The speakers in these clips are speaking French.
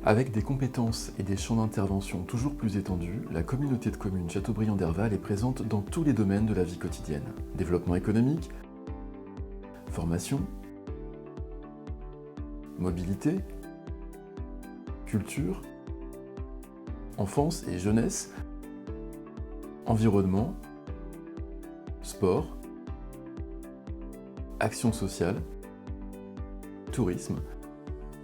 Avec des compétences et des champs d'intervention toujours plus étendus, la communauté de communes Châteaubriand-Derval est présente dans tous les domaines de la vie quotidienne. Développement économique, formation, mobilité, culture, enfance et jeunesse, environnement, sport, action sociale, tourisme.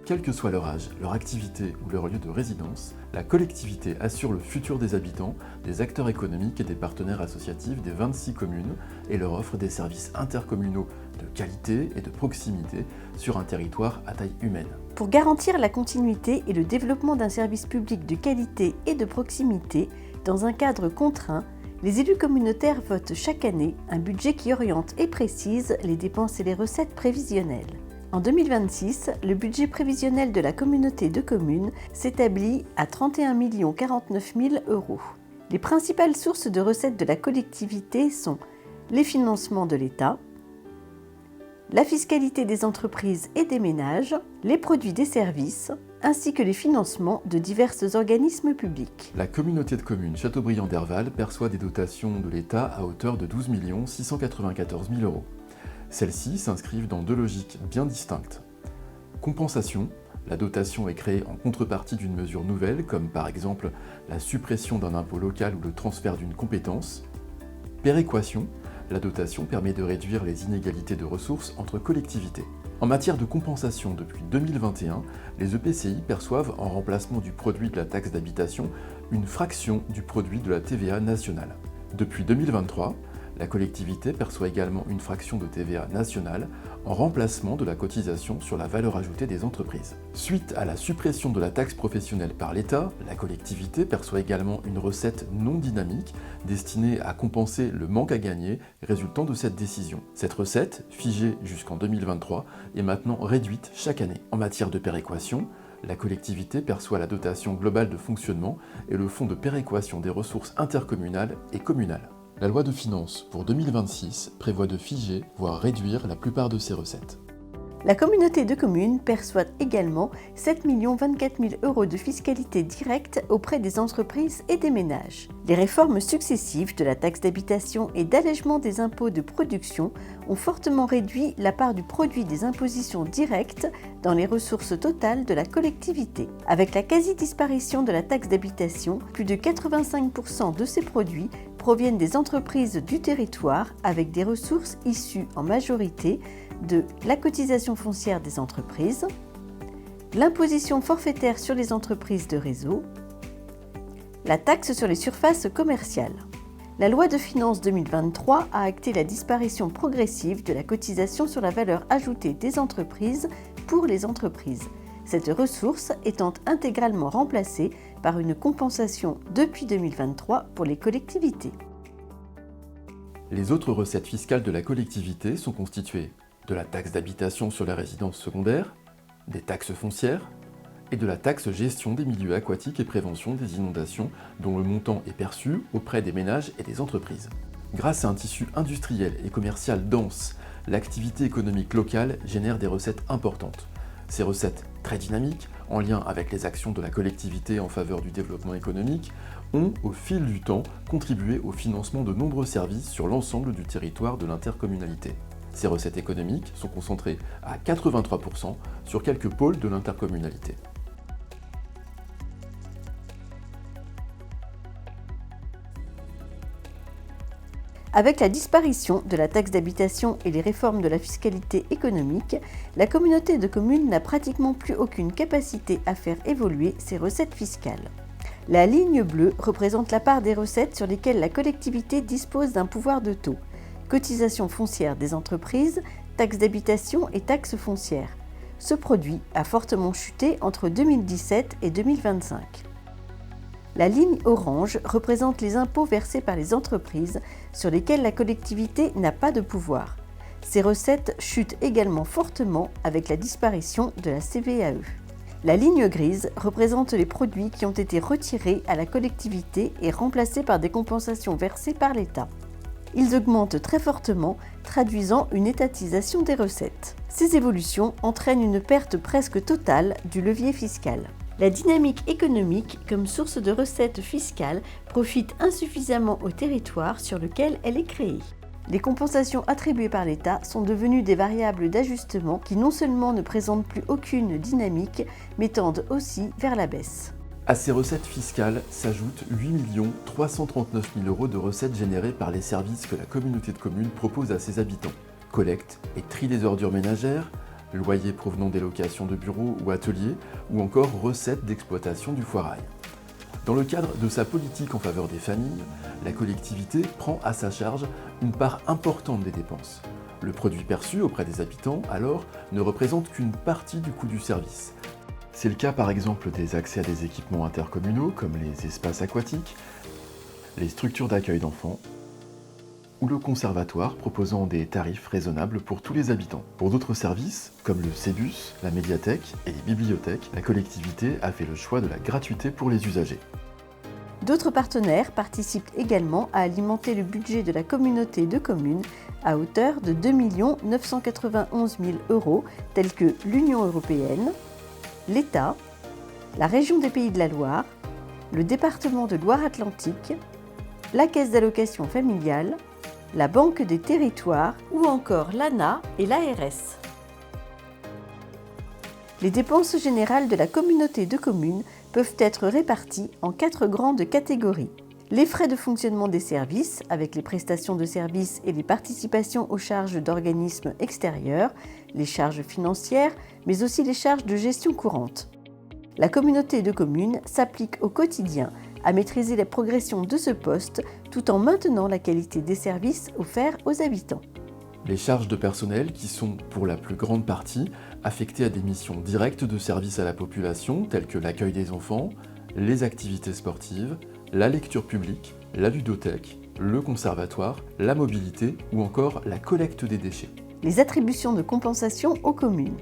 Quel que soit leur âge, leur activité ou leur lieu de résidence, la collectivité assure le futur des habitants, des acteurs économiques et des partenaires associatifs des 26 communes et leur offre des services intercommunaux de qualité et de proximité sur un territoire à taille humaine. Pour garantir la continuité et le développement d'un service public de qualité et de proximité dans un cadre contraint, les élus communautaires votent chaque année un budget qui oriente et précise les dépenses et les recettes prévisionnelles. En 2026, le budget prévisionnel de la communauté de communes s'établit à 31 049 000 €. Les principales sources de recettes de la collectivité sont les financements de l'État, la fiscalité des entreprises et des ménages, les produits des services, ainsi que les financements de divers organismes publics. La communauté de communes Châteaubriand-Derval perçoit des dotations de l'État à hauteur de 12 694 000 €. Celles-ci s'inscrivent dans deux logiques bien distinctes. Compensation, la dotation est créée en contrepartie d'une mesure nouvelle, comme par exemple la suppression d'un impôt local ou le transfert d'une compétence. Péréquation, la dotation permet de réduire les inégalités de ressources entre collectivités. En matière de compensation, depuis 2021, les EPCI perçoivent, en remplacement du produit de la taxe d'habitation, une fraction du produit de la TVA nationale. Depuis 2023, la collectivité perçoit également une fraction de TVA nationale en remplacement de la cotisation sur la valeur ajoutée des entreprises. Suite à la suppression de la taxe professionnelle par l'État, la collectivité perçoit également une recette non dynamique destinée à compenser le manque à gagner résultant de cette décision. Cette recette, figée jusqu'en 2023, est maintenant réduite chaque année. En matière de péréquation, la collectivité perçoit la dotation globale de fonctionnement et le fonds de péréquation des ressources intercommunales et communales. La loi de finances pour 2026 prévoit de figer, voire réduire la plupart de ces recettes. La communauté de communes perçoit également 7 024 000 € de fiscalité directe auprès des entreprises et des ménages. Les réformes successives de la taxe d'habitation et d'allègement des impôts de production ont fortement réduit la part du produit des impositions directes dans les ressources totales de la collectivité. Avec la quasi-disparition de la taxe d'habitation, plus de 85% de ces produits proviennent des entreprises du territoire avec des ressources issues en majorité de la cotisation foncière des entreprises, l'imposition forfaitaire sur les entreprises de réseau, la taxe sur les surfaces commerciales. La loi de finances 2023 a acté la disparition progressive de la cotisation sur la valeur ajoutée des entreprises pour les entreprises, cette ressource étant intégralement remplacée par une compensation depuis 2023 pour les collectivités. Les autres recettes fiscales de la collectivité sont constituées de la taxe d'habitation sur les résidences secondaires, des taxes foncières et de la taxe gestion des milieux aquatiques et prévention des inondations dont le montant est perçu auprès des ménages et des entreprises. Grâce à un tissu industriel et commercial dense, l'activité économique locale génère des recettes importantes. Ces recettes, très dynamiques, en lien avec les actions de la collectivité en faveur du développement économique, ont, au fil du temps, contribué au financement de nombreux services sur l'ensemble du territoire de l'intercommunalité. Ces recettes économiques sont concentrées à 83% sur quelques pôles de l'intercommunalité. Avec la disparition de la taxe d'habitation et les réformes de la fiscalité économique, la communauté de communes n'a pratiquement plus aucune capacité à faire évoluer ses recettes fiscales. La ligne bleue représente la part des recettes sur lesquelles la collectivité dispose d'un pouvoir de taux. Cotisation foncière des entreprises, taxe d'habitation et taxe foncière. Ce produit a fortement chuté entre 2017 et 2025. La ligne orange représente les impôts versés par les entreprises sur lesquels la collectivité n'a pas de pouvoir. Ces recettes chutent également fortement avec la disparition de la CVAE. La ligne grise représente les produits qui ont été retirés à la collectivité et remplacés par des compensations versées par l'État. Ils augmentent très fortement, traduisant une étatisation des recettes. Ces évolutions entraînent une perte presque totale du levier fiscal. La dynamique économique, comme source de recettes fiscales, profite insuffisamment au territoire sur lequel elle est créée. Les compensations attribuées par l'État sont devenues des variables d'ajustement qui non seulement ne présentent plus aucune dynamique, mais tendent aussi vers la baisse. À ces recettes fiscales s'ajoutent 8 339 000 € de recettes générées par les services que la communauté de communes propose à ses habitants. Collecte et tri des ordures ménagères, loyers provenant des locations de bureaux ou ateliers, ou encore recettes d'exploitation du foirail. Dans le cadre de sa politique en faveur des familles, la collectivité prend à sa charge une part importante des dépenses. Le produit perçu auprès des habitants, alors, ne représente qu'une partie du coût du service. C'est le cas par exemple des accès à des équipements intercommunaux comme les espaces aquatiques, les structures d'accueil d'enfants, ou le conservatoire proposant des tarifs raisonnables pour tous les habitants. Pour d'autres services, comme le Cébus, la médiathèque et les bibliothèques, la collectivité a fait le choix de la gratuité pour les usagers. D'autres partenaires participent également à alimenter le budget de la communauté de communes à hauteur de 2 991 000 €, tels que l'Union européenne, l'État, la région des Pays de la Loire, le département de Loire-Atlantique, la Caisse d'allocation familiale, la Banque des territoires ou encore l'ANA et l'ARS. Les dépenses générales de la communauté de communes peuvent être réparties en 4 grandes catégories. Les frais de fonctionnement des services, avec les prestations de services et les participations aux charges d'organismes extérieurs, les charges financières, mais aussi les charges de gestion courante. La communauté de communes s'applique au quotidien à maîtriser la progression de ce poste tout en maintenant la qualité des services offerts aux habitants. Les charges de personnel qui sont, pour la plus grande partie, affectées à des missions directes de service à la population telles que l'accueil des enfants, les activités sportives, la lecture publique, la ludothèque, le conservatoire, la mobilité ou encore la collecte des déchets. Les attributions de compensation aux communes.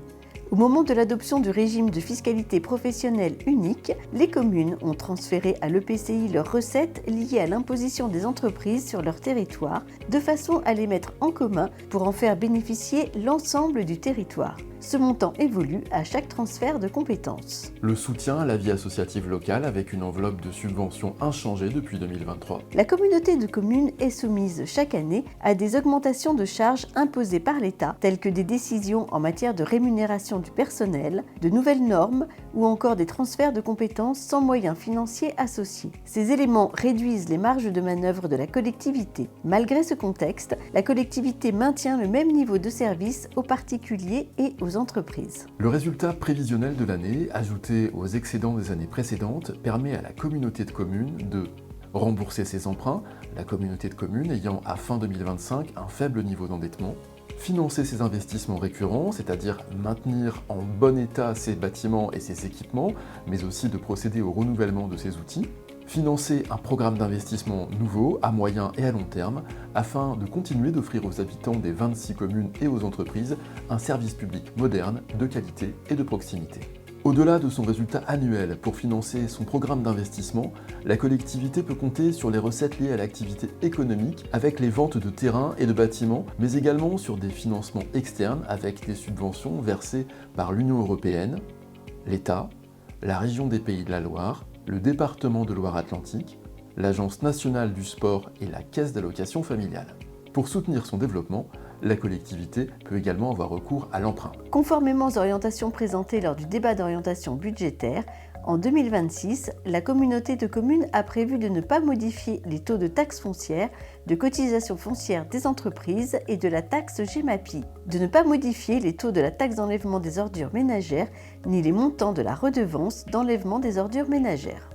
Au moment de l'adoption du régime de fiscalité professionnelle unique, les communes ont transféré à l'EPCI leurs recettes liées à l'imposition des entreprises sur leur territoire, de façon à les mettre en commun pour en faire bénéficier l'ensemble du territoire. Ce montant évolue à chaque transfert de compétences. Le soutien à la vie associative locale avec une enveloppe de subventions inchangée depuis 2023. La communauté de communes est soumise chaque année à des augmentations de charges imposées par l'État, telles que des décisions en matière de rémunération du personnel, de nouvelles normes ou encore des transferts de compétences sans moyens financiers associés. Ces éléments réduisent les marges de manœuvre de la collectivité. Malgré ce contexte, la collectivité maintient le même niveau de service aux particuliers et aux entreprises. Le résultat prévisionnel de l'année, ajouté aux excédents des années précédentes, permet à la communauté de communes de rembourser ses emprunts, la communauté de communes ayant à fin 2025 un faible niveau d'endettement, financer ses investissements récurrents, c'est-à-dire maintenir en bon état ses bâtiments et ses équipements, mais aussi de procéder au renouvellement de ses outils, financer un programme d'investissement nouveau à moyen et à long terme afin de continuer d'offrir aux habitants des 26 communes et aux entreprises un service public moderne, de qualité et de proximité. Au-delà de son résultat annuel pour financer son programme d'investissement, la collectivité peut compter sur les recettes liées à l'activité économique avec les ventes de terrains et de bâtiments, mais également sur des financements externes avec des subventions versées par l'Union européenne, l'État, la région des Pays de la Loire, le département de Loire-Atlantique, l'Agence nationale du sport et la Caisse d'allocation familiale. Pour soutenir son développement, la collectivité peut également avoir recours à l'emprunt. Conformément aux orientations présentées lors du débat d'orientation budgétaire, en 2026, la communauté de communes a prévu de ne pas modifier les taux de taxes foncières, de cotisation foncière des entreprises et de la taxe Gemapi, de ne pas modifier les taux de la taxe d'enlèvement des ordures ménagères, ni les montants de la redevance d'enlèvement des ordures ménagères.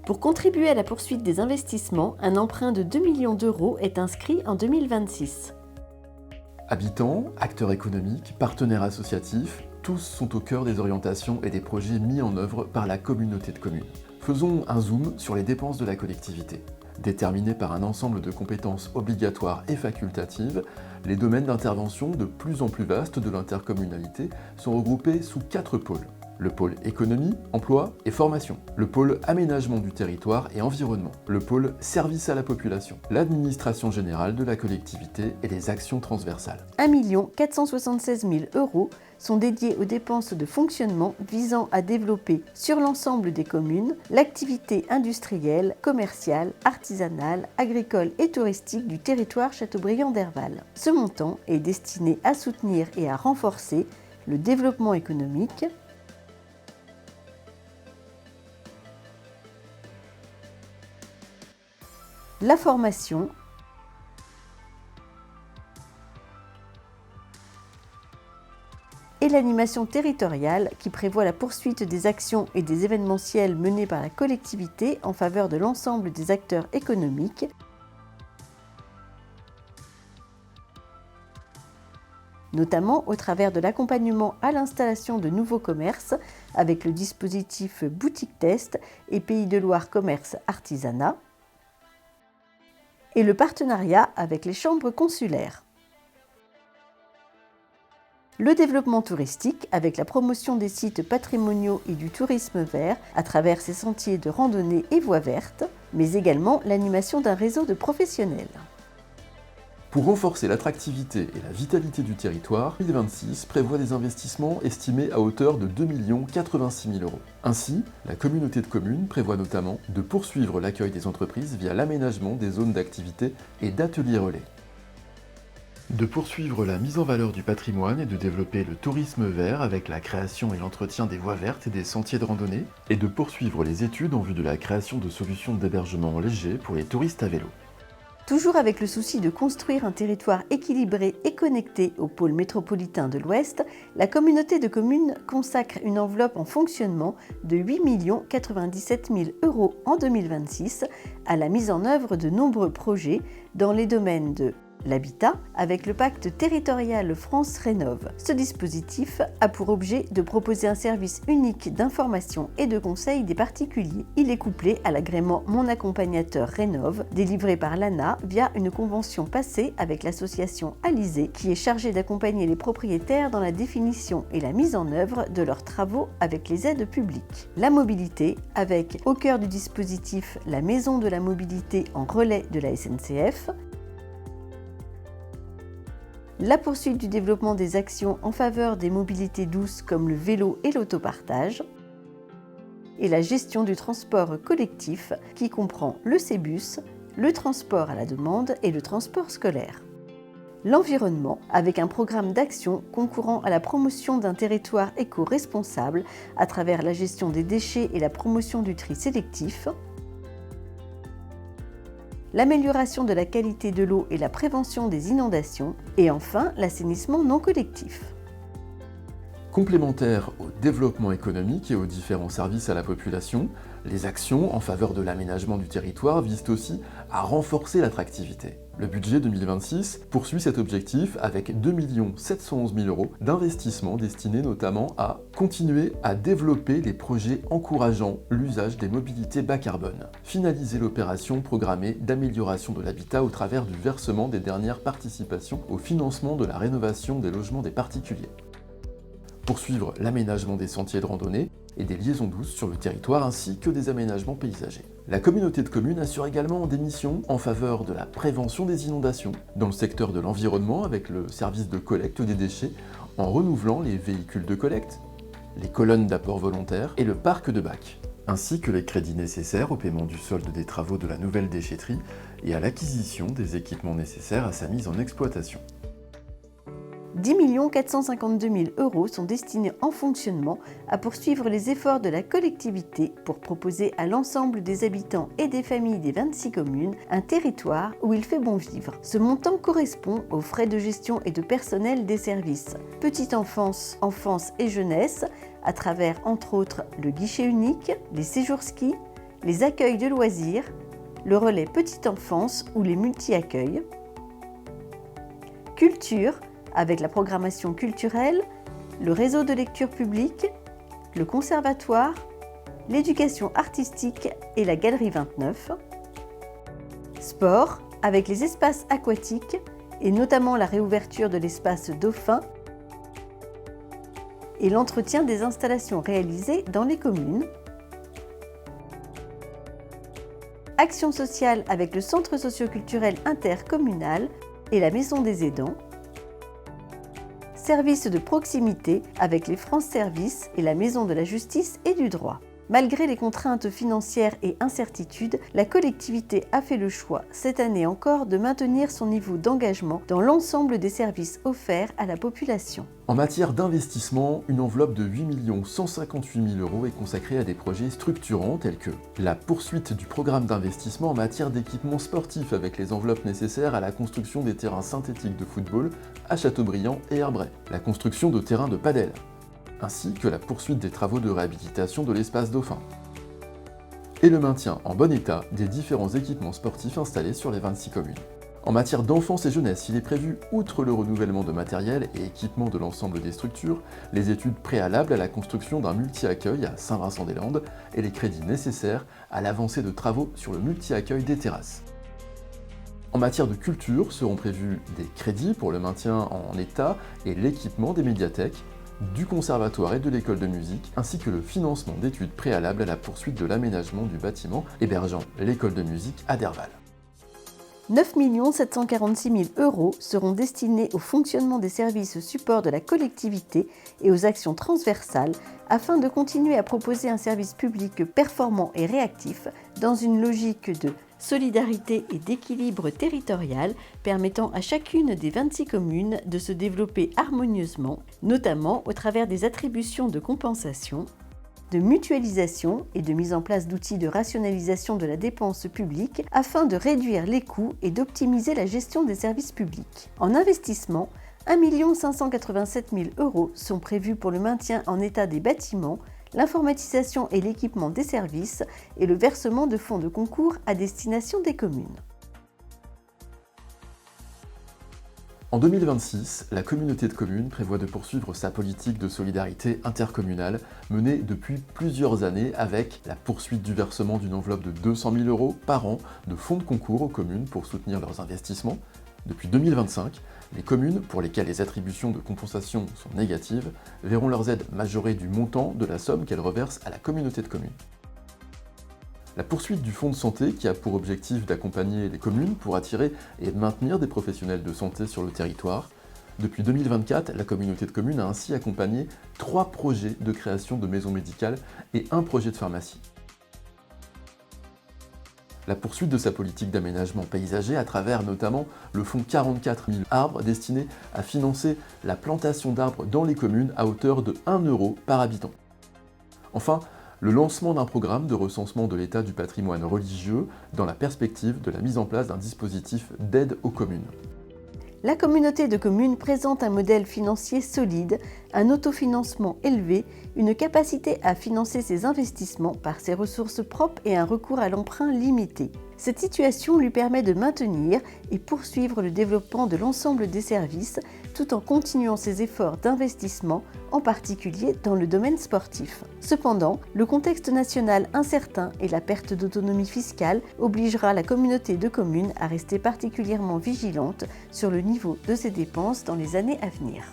Pour contribuer à la poursuite des investissements, un emprunt de 2 millions d'euros est inscrit en 2026. Habitants, acteurs économiques, partenaires associatifs, tous sont au cœur des orientations et des projets mis en œuvre par la communauté de communes. Faisons un zoom sur les dépenses de la collectivité. Déterminées par un ensemble de compétences obligatoires et facultatives, les domaines d'intervention de plus en plus vastes de l'intercommunalité sont regroupés sous 4 pôles. le pôle économie, emploi et formation, le pôle aménagement du territoire et environnement, le pôle service à la population, l'administration générale de la collectivité et les actions transversales. 1 476 000 € sont dédiés aux dépenses de fonctionnement visant à développer sur l'ensemble des communes l'activité industrielle, commerciale, artisanale, agricole et touristique du territoire Châteaubriand-Derval. Ce montant est destiné à soutenir et à renforcer le développement économique, la formation et l'animation territoriale qui prévoit la poursuite des actions et des événementiels menés par la collectivité en faveur de l'ensemble des acteurs économiques, notamment au travers de l'accompagnement à l'installation de nouveaux commerces avec le dispositif Boutique Test et Pays de Loire Commerce Artisanat, et le partenariat avec les chambres consulaires. Le développement touristique avec la promotion des sites patrimoniaux et du tourisme vert à travers ses sentiers de randonnée et voies vertes, mais également l'animation d'un réseau de professionnels. Pour renforcer l'attractivité et la vitalité du territoire, 2026 prévoit des investissements estimés à hauteur de 2 086 000 €. Ainsi, la communauté de communes prévoit notamment de poursuivre l'accueil des entreprises via l'aménagement des zones d'activité et d'ateliers relais, de poursuivre la mise en valeur du patrimoine et de développer le tourisme vert avec la création et l'entretien des voies vertes et des sentiers de randonnée, et de poursuivre les études en vue de la création de solutions d'hébergement léger pour les touristes à vélo. Toujours avec le souci de construire un territoire équilibré et connecté au pôle métropolitain de l'Ouest, la communauté de communes consacre une enveloppe en fonctionnement de 8 097 000 € en 2026 à la mise en œuvre de nombreux projets dans les domaines de l'habitat avec le pacte territorial France Rénov'. Ce dispositif a pour objet de proposer un service unique d'information et de conseil des particuliers. Il est couplé à l'agrément Mon Accompagnateur Rénov', délivré par l'ANA via une convention passée avec l'association Alizé, qui est chargée d'accompagner les propriétaires dans la définition et la mise en œuvre de leurs travaux avec les aides publiques. La mobilité, avec au cœur du dispositif la Maison de la mobilité en relais de la SNCF, la poursuite du développement des actions en faveur des mobilités douces comme le vélo et l'autopartage, et la gestion du transport collectif qui comprend le C-Bus, le transport à la demande et le transport scolaire. L'environnement, avec un programme d'action concourant à la promotion d'un territoire éco-responsable à travers la gestion des déchets et la promotion du tri sélectif, l'amélioration de la qualité de l'eau et la prévention des inondations, et enfin l'assainissement non collectif. Complémentaires au développement économique et aux différents services à la population, les actions en faveur de l'aménagement du territoire visent aussi à renforcer l'attractivité. Le budget 2026 poursuit cet objectif avec 2 711 000 € d'investissements destinés notamment à continuer à développer les projets encourageant l'usage des mobilités bas carbone, finaliser l'opération programmée d'amélioration de l'habitat au travers du versement des dernières participations au financement de la rénovation des logements des particuliers, poursuivre l'aménagement des sentiers de randonnée et des liaisons douces sur le territoire ainsi que des aménagements paysagers. La communauté de communes assure également des missions en faveur de la prévention des inondations dans le secteur de l'environnement avec le service de collecte des déchets en renouvelant les véhicules de collecte, les colonnes d'apport volontaire et le parc de bacs, ainsi que les crédits nécessaires au paiement du solde des travaux de la nouvelle déchetterie et à l'acquisition des équipements nécessaires à sa mise en exploitation. 10 452 000 € sont destinés en fonctionnement à poursuivre les efforts de la collectivité pour proposer à l'ensemble des habitants et des familles des 26 communes un territoire où il fait bon vivre. Ce montant correspond aux frais de gestion et de personnel des services petite enfance, enfance et jeunesse à travers entre autres le guichet unique, les séjours ski, les accueils de loisirs, le relais petite enfance ou les multi-accueils, culture, avec la programmation culturelle, le réseau de lecture publique, le conservatoire, l'éducation artistique et la Galerie 29. Sport, avec les espaces aquatiques et notamment la réouverture de l'espace Dauphin. et l'entretien des installations réalisées dans les communes. Action sociale avec le centre socio-culturel intercommunal et la maison des aidants. Services de proximité avec les France Services et la maison de la justice et du droit. Malgré les contraintes financières et incertitudes, la collectivité a fait le choix, cette année encore, de maintenir son niveau d'engagement dans l'ensemble des services offerts à la population. En matière d'investissement, une enveloppe de 8 158 000 € est consacrée à des projets structurants tels que la poursuite du programme d'investissement en matière d'équipements sportifs avec les enveloppes nécessaires à la construction des terrains synthétiques de football à Châteaubriand et Herbray, la construction de terrains de padel, ainsi que la poursuite des travaux de réhabilitation de l'espace Dauphin, et le maintien en bon état des différents équipements sportifs installés sur les 26 communes. En matière d'enfance et jeunesse, il est prévu, outre le renouvellement de matériel et équipement de l'ensemble des structures, les études préalables à la construction d'un multi-accueil à Saint-Vincent-des-Landes et les crédits nécessaires à l'avancée de travaux sur le multi-accueil des terrasses. En matière de culture, seront prévus des crédits pour le maintien en état et l'équipement des médiathèques, du conservatoire et de l'école de musique, ainsi que le financement d'études préalables à la poursuite de l'aménagement du bâtiment hébergeant l'école de musique à Derval. 9 746 000 € seront destinés au fonctionnement des services support de la collectivité et aux actions transversales afin de continuer à proposer un service public performant et réactif dans une logique de solidarité et d'équilibre territorial permettant à chacune des 26 communes de se développer harmonieusement, notamment au travers des attributions de compensation, de mutualisation et de mise en place d'outils de rationalisation de la dépense publique afin de réduire les coûts et d'optimiser la gestion des services publics. En investissement, 1 587 000 € sont prévus pour le maintien en état des bâtiments, l'informatisation et l'équipement des services et le versement de fonds de concours à destination des communes. En 2026, la communauté de communes prévoit de poursuivre sa politique de solidarité intercommunale menée depuis plusieurs années avec la poursuite du versement d'une enveloppe de 200 000 € par an de fonds de concours aux communes pour soutenir leurs investissements. Depuis 2025, les communes pour lesquelles les attributions de compensation sont négatives verront leurs aides majorées du montant de la somme qu'elles reversent à la communauté de communes. La poursuite du fonds de santé qui a pour objectif d'accompagner les communes pour attirer et maintenir des professionnels de santé sur le territoire. Depuis 2024, la communauté de communes a ainsi accompagné 3 projets de création de maisons médicales et 1 projet de pharmacie. La poursuite de sa politique d'aménagement paysager à travers notamment le fonds 44 000 arbres destiné à financer la plantation d'arbres dans les communes à hauteur de 1 € par habitant. Enfin, le lancement d'un programme de recensement de l'état du patrimoine religieux dans la perspective de la mise en place d'un dispositif d'aide aux communes. La communauté de communes présente un modèle financier solide, un autofinancement élevé, une capacité à financer ses investissements par ses ressources propres et un recours à l'emprunt limité. Cette situation lui permet de maintenir et poursuivre le développement de l'ensemble des services tout en continuant ses efforts d'investissement, en particulier dans le domaine sportif. Cependant, le contexte national incertain et la perte d'autonomie fiscale obligera la communauté de communes à rester particulièrement vigilante sur le niveau de ses dépenses dans les années à venir.